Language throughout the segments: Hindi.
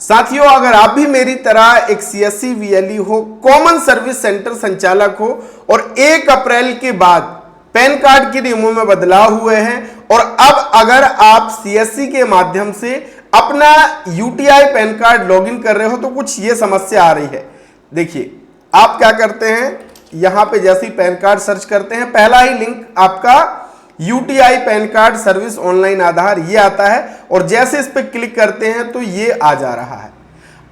साथियों, अगर आप भी मेरी तरह एक सीएससी वीएलई हो, कॉमन सर्विस सेंटर संचालक हो और 1 अप्रैल के बाद पैन कार्ड के नियमों में बदलाव हुए हैं और अब अगर आप सीएससी के माध्यम से अपना यूटीआई पैन कार्ड लॉगिन कर रहे हो तो कुछ ये समस्या आ रही है। देखिए, आप क्या करते हैं, यहां पे जैसे ही पैन कार्ड सर्च करते हैं, पहला ही लिंक आपका UTI PAN card service online Aadhaar ये आता है और जैसे इस पे क्लिक करते हैं तो ये आ जा रहा है।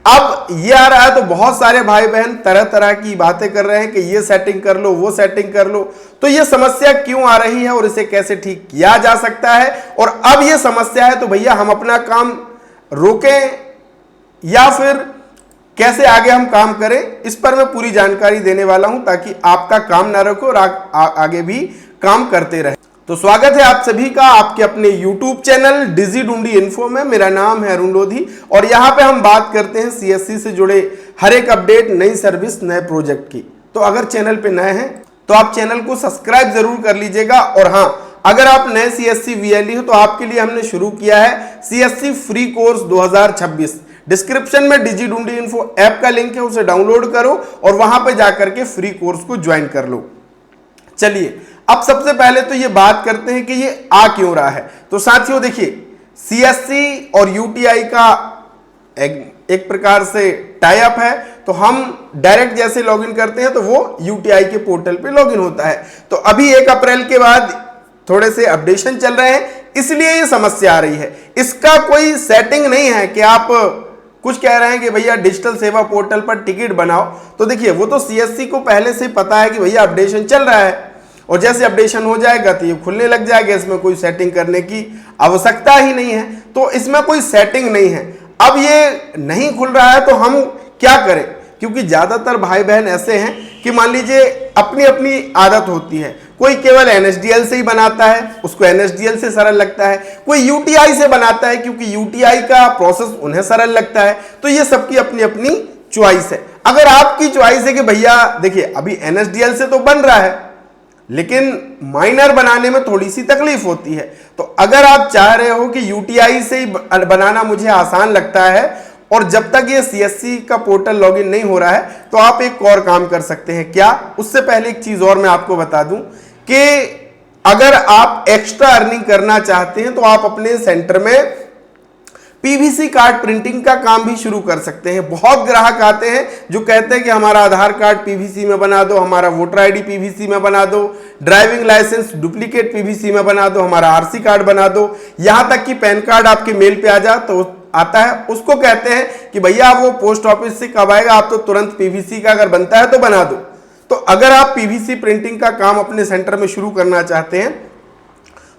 अब ये आ रहा है तो बहुत सारे भाई बहन तरह तरह की बातें कर रहे हैं कि ये सेटिंग कर लो, वो सेटिंग कर लो। तो ये समस्या क्यों आ रही है और इसे कैसे ठीक किया जा सकता है, और अब ये समस्या है तो भैया हम अपना काम रोकें या फिर कैसे आगे हम काम करें, इस पर मैं पूरी जानकारी देने वाला हूं ताकि आपका काम ना रुके और आगे भी काम करते रहे। तो स्वागत है आप सभी का आपके अपने YouTube चैनल डिजी ढूंढी इन्फो में। मेरा नाम है अरुण लोधी और यहां पे हम बात करते हैं सीएससी से जुड़े हर एक अपडेट, नई सर्विस, नए प्रोजेक्ट की। तो अगर चैनल पे नए हैं तो आप चैनल को सब्सक्राइब जरूर कर लीजिएगा। और हां, अगर आप नए सीएससी वीएलई हो तो आपके लिए हमने शुरू किया है सीएससी फ्री कोर्स 2026। डिस्क्रिप्शन में डिजी ढूंढी इन्फो ऐप का लिंक है, उसे डाउनलोड करो और वहां पे जाकर के फ्री कोर्स को ज्वाइन कर लो। चलिए, अब सबसे पहले तो ये बात करते हैं कि ये आ क्यों रहा है। तो साथियों देखिए, सीएससी और यूटीआई का एक प्रकार से टाई अप है, तो हम डायरेक्ट जैसे लॉगिन करते हैं तो वो यूटीआई के पोर्टल पे लॉगिन होता है। तो अभी 1 अप्रैल के बाद थोड़े से अपडेशन चल रहे हैं, इसलिए ये समस्या आ रही है। इसका कोई सेटिंग नहीं है कि आप कुछ कह रहे हैं कि भैया डिजिटल सेवा पोर्टल पर टिकट बनाओ। तो देखिए, वो तो सीएससी को पहले से पता है कि भैया अपडेशन चल रहा है और जैसे अपडेशन हो जाएगा तो ये खुलने लग जाएगा। इसमें कोई सेटिंग करने की आवश्यकता ही नहीं है, तो इसमें कोई सेटिंग नहीं है। अब ये नहीं खुल रहा है तो हम क्या करें, क्योंकि ज्यादातर भाई बहन ऐसे हैं कि मान लीजिए अपनी अपनी आदत होती है। कोई केवल एनएसडीएल से ही बनाता है, उसको एनएसडीएल से सरल लगता है। कोई यूटीआई से बनाता है क्योंकि यूटीआई का प्रोसेस उन्हें सरल लगता है। तो ये सबकी अपनी अपनी चॉइस है। अगर आपकी चॉइस है कि भैया देखिए अभी एनएसडीएल से तो बन रहा है लेकिन माइनर बनाने में थोड़ी सी तकलीफ होती है, तो अगर आप चाह रहे हो कि यूटीआई से ही बनाना मुझे आसान लगता है और जब तक ये सीएससी का पोर्टल लॉगिन नहीं हो रहा है, तो आप एक और काम कर सकते हैं। क्या? उससे पहले एक चीज और मैं आपको बता दूं कि अगर आप एक्स्ट्रा अर्निंग करना चाहते हैं तो आप अपने सेंटर में पीवीसी कार्ड प्रिंटिंग का काम भी शुरू कर सकते हैं। बहुत ग्राहक आते हैं जो कहते हैं कि हमारा आधार कार्ड पीवीसी में बना दो, हमारा वोटर आईडी पीवीसी में बना दो, ड्राइविंग लाइसेंस डुप्लीकेट पीवीसी में बना दो, हमारा आरसी कार्ड बना दो, यहां तक कि पैन कार्ड आपके मेल पे आता है। उसको कहते हैं कि भैया वो पोस्ट ऑफिस से कब आएगा, आप तो तुरंत पीवीसी का अगर बनता है तो बना दो। तो अगर आप पीवीसी प्रिंटिंग का काम अपने सेंटर में शुरू करना चाहते हैं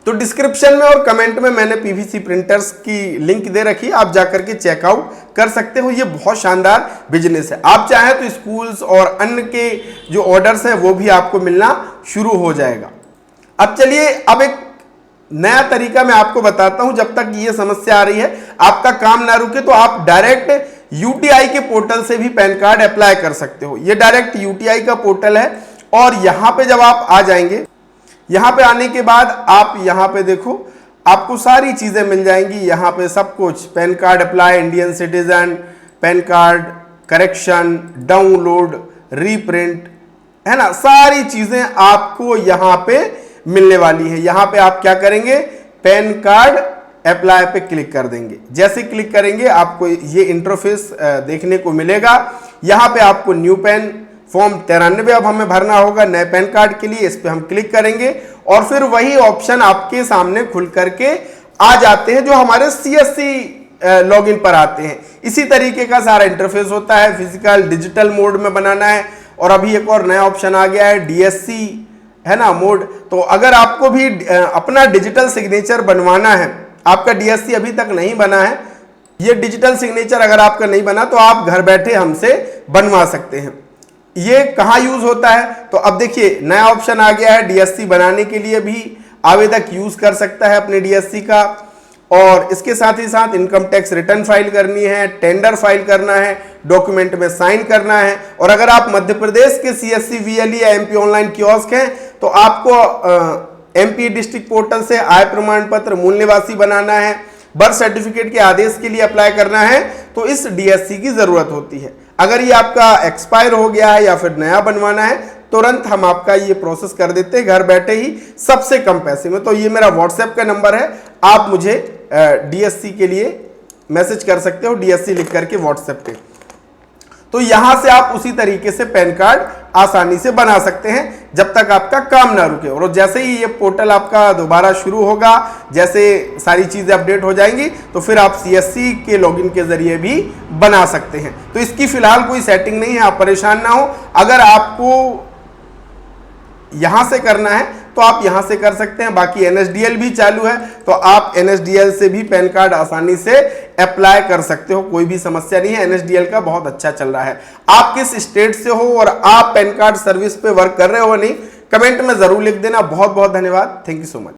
तो डिस्क्रिप्शन में और कमेंट में मैंने पीवीसी प्रिंटर्स की लिंक दे रखी है, आप जाकर के चेकआउट कर सकते हो। ये बहुत शानदार बिजनेस है। आप चाहें तो स्कूल्स और अन्य के जो ऑर्डर्स हैं वो भी आपको मिलना शुरू हो जाएगा। अब चलिए, अब एक नया तरीका मैं आपको बताता हूं। जब तक ये समस्या आ रही है, आपका काम ना रुके, तो आप डायरेक्ट यूटीआई के पोर्टल से भी पैन कार्ड अप्लाई कर सकते हो। ये डायरेक्ट यूटीआई का पोर्टल है और यहां पे जब आप आ जाएंगे, यहां पे आने के बाद आप यहां पे देखो, आपको सारी चीजें मिल जाएंगी। यहां पे सब कुछ, pan card apply, Indian citizen, pan card correction, download, reprint, है ना, सारी चीजें आपको यहां पे मिलने वाली है। यहां पे आप क्या करेंगे, पैन कार्ड अप्लाई पे क्लिक कर देंगे। जैसे क्लिक करेंगे आपको ये इंटरफेस देखने को मिलेगा। यहां पे आपको न्यू पैन फॉर्म 93 अब हमें भरना होगा नए पैन कार्ड के लिए। इस पे हम क्लिक करेंगे और फिर वही ऑप्शन आपके सामने खुल करके आ जाते हैं जो हमारे सीएससी लॉगिन पर आते हैं। इसी तरीके का सारा इंटरफेस होता है। फिजिकल डिजिटल मोड में बनाना है और अभी एक और नया ऑप्शन आ गया है डीएससी, है ना, मोड। तो अगर आपको भी अपना डिजिटल सिग्नेचर बनवाना है, आपका डीएससी अभी तक नहीं बना है, ये डिजिटल सिग्नेचर अगर आपका नहीं बना तो आप घर बैठे हमसे बनवा सकते हैं। ये कहाँ यूज होता है, तो अब देखिए नया ऑप्शन आ गया है। डीएससी बनाने के लिए भी आवेदक यूज कर सकता है अपने डीएससी का, और इसके साथ ही साथ इनकम टैक्स रिटर्न फाइल करनी है, टेंडर फाइल करना है, डॉक्यूमेंट में साइन करना है। और अगर आप मध्य प्रदेश के सीएससी वीएलई या एमपी ऑनलाइन कियोस्क हैं तो आपको एमपी डिस्ट्रिक्ट पोर्टल से आय प्रमाण पत्र, मूल निवासी बनाना है, बर्थ सर्टिफिकेट के आदेश के लिए अप्लाई करना है, तो इस डीएससी की जरूरत होती है। अगर ये आपका एक्सपायर हो गया है या फिर नया बनवाना है, तुरंत हम आपका ये प्रोसेस कर देते हैं घर बैठे ही, सबसे कम पैसे में। तो ये मेरा व्हाट्सएप का नंबर है, आप मुझे डीएससी के लिए मैसेज कर सकते हो, डीएससी लिख करके व्हाट्सएप पे। तो यहां से आप उसी तरीके से पैन कार्ड आसानी से बना सकते हैं जब तक आपका काम ना रुके। और जैसे ही ये पोर्टल आपका दोबारा शुरू होगा, जैसे सारी चीजें अपडेट हो जाएंगी, तो फिर आप सीएससी के लॉगिन के जरिए भी बना सकते हैं। तो इसकी फिलहाल कोई सेटिंग नहीं है, आप परेशान ना हो। अगर आपको यहां से करना है तो आप यहां से कर सकते हैं। बाकी एनएसडीएल भी चालू है, तो आप एनएसडीएल से भी पैन कार्ड आसानी से अप्लाई कर सकते हो, कोई भी समस्या नहीं है। एनएसडीएल का बहुत अच्छा चल रहा है। आप किस स्टेट से हो और आप पैन कार्ड सर्विस पे वर्क कर रहे हो नहीं, कमेंट में जरूर लिख देना। बहुत बहुत धन्यवाद। Thank you so much.